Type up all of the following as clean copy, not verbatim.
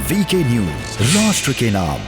VK news, राष्ट्र के नाम।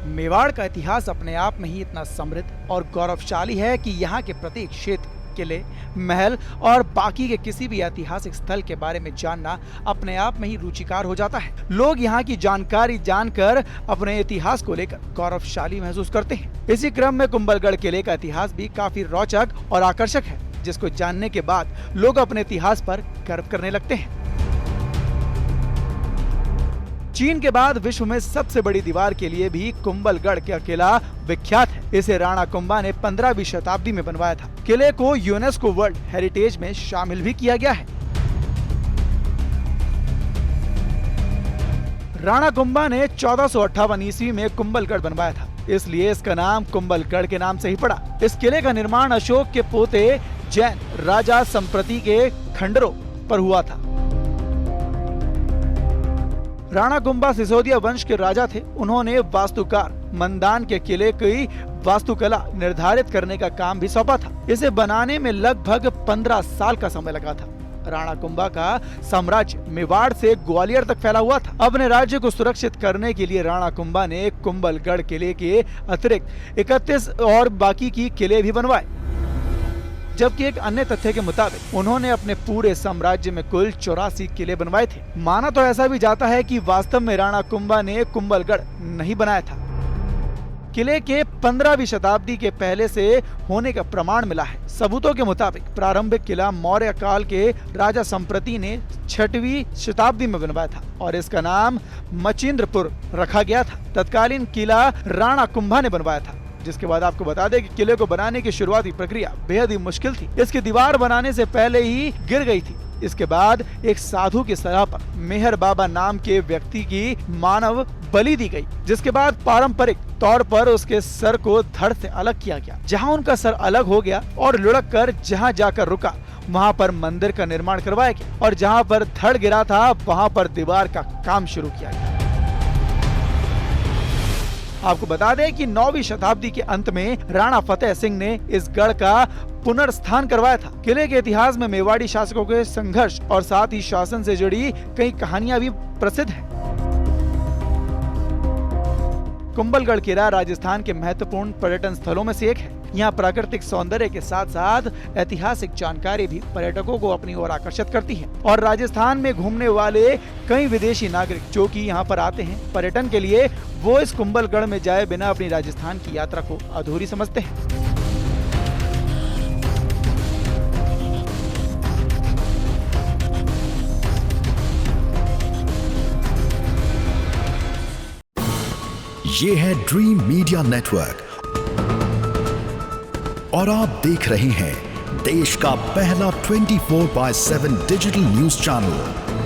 मेवाड़ का इतिहास अपने आप में ही इतना समृद्ध और गौरवशाली है कि यहाँ के प्रत्येक क्षेत्र, किले, महल और बाकी के किसी भी ऐतिहासिक स्थल के बारे में जानना अपने आप में ही रुचिकार हो जाता है। लोग यहाँ की जानकारी जानकर अपने इतिहास को लेकर गौरवशाली महसूस करते हैं। इसी क्रम में कुंभलगढ़ किले का इतिहास भी काफी रोचक और आकर्षक है, जिसको जानने के बाद लोग अपने इतिहास पर गर्व करने लगते हैं। चीन के बाद विश्व में सबसे बड़ी दीवार के लिए भी कुंभलगढ़ का किला विख्यात है। इसे राणा कुंभा ने 15वीं शताब्दी में बनवाया था। किले को यूनेस्को वर्ल्ड हेरिटेज में शामिल भी किया गया है। राणा कुंभा ने 1458 ईस्वी में कुंभलगढ़ बनवाया था, इसलिए इसका नाम कुंभलगढ़ के नाम से ही पड़ा। इस किले का निर्माण अशोक के पोते जैन राजा संप्रति के खंडरों पर हुआ था। राणा कुंभा सिसोदिया वंश के राजा थे। उन्होंने वास्तुकार मंदान के किले की वास्तुकला निर्धारित करने का काम भी सौंपा था। इसे बनाने में लगभग 15 साल का समय लगा था। राणा कुंभा का साम्राज्य मेवाड़ से ग्वालियर तक फैला हुआ था। अपने राज्य को सुरक्षित करने के लिए राणा कुंभा ने कुंभलगढ़ किले के अतिरिक्त 31 और बाकी की किले भी बनवाए, जबकि एक अन्य तथ्य के मुताबिक उन्होंने अपने पूरे साम्राज्य में कुल 84 किले बनवाए थे। माना तो ऐसा भी जाता है कि वास्तव में राणा कुंभा ने कुंभलगढ़ नहीं बनाया था। किले के 15वीं शताब्दी के पहले से होने का प्रमाण मिला है। सबूतों के मुताबिक प्रारंभिक किला मौर्य काल के राजा संप्रति ने 6वीं शताब्दी में बनवाया था और इसका नाम मचिंद्रपुर रखा गया था। तत्कालीन किला राणा कुंभा ने बनवाया था, जिसके बाद आपको बता दें कि किले को बनाने की शुरुआती प्रक्रिया बेहद ही मुश्किल थी। इसकी दीवार बनाने से पहले ही गिर गई थी। इसके बाद एक साधु की सलाह पर मेहर बाबा नाम के व्यक्ति की मानव बलि दी गई, जिसके बाद पारंपरिक तौर पर उसके सर को धड़ से अलग किया गया। जहां उनका सर अलग हो गया और लुढ़क कर जहां जाकर रुका, वहां पर मंदिर का निर्माण करवाया गया और जहां पर धड़ गिरा था वहां पर दीवार का काम शुरू किया गया। आपको बता दें कि 9वीं शताब्दी के अंत में राणा फतेह सिंह ने इस गढ़ का पुनर्स्थान करवाया था। किले के इतिहास में मेवाड़ी शासकों के संघर्ष और साथ ही शासन से जुड़ी कई कहानियां भी प्रसिद्ध हैं। कुंभलगढ़ किला राजस्थान के महत्वपूर्ण पर्यटन स्थलों में से एक है। यहाँ प्राकृतिक सौंदर्य के साथ साथ ऐतिहासिक जानकारी भी पर्यटकों को अपनी ओर आकर्षित करती है और राजस्थान में घूमने वाले कई विदेशी नागरिक जो कि यहाँ पर आते हैं पर्यटन के लिए, वो इस कुंभलगढ़ में जाए बिना अपनी राजस्थान की यात्रा को अधूरी समझते हैं। ये है ड्रीम मीडिया नेटवर्क और आप देख रहे हैं देश का पहला 24/7 डिजिटल न्यूज चैनल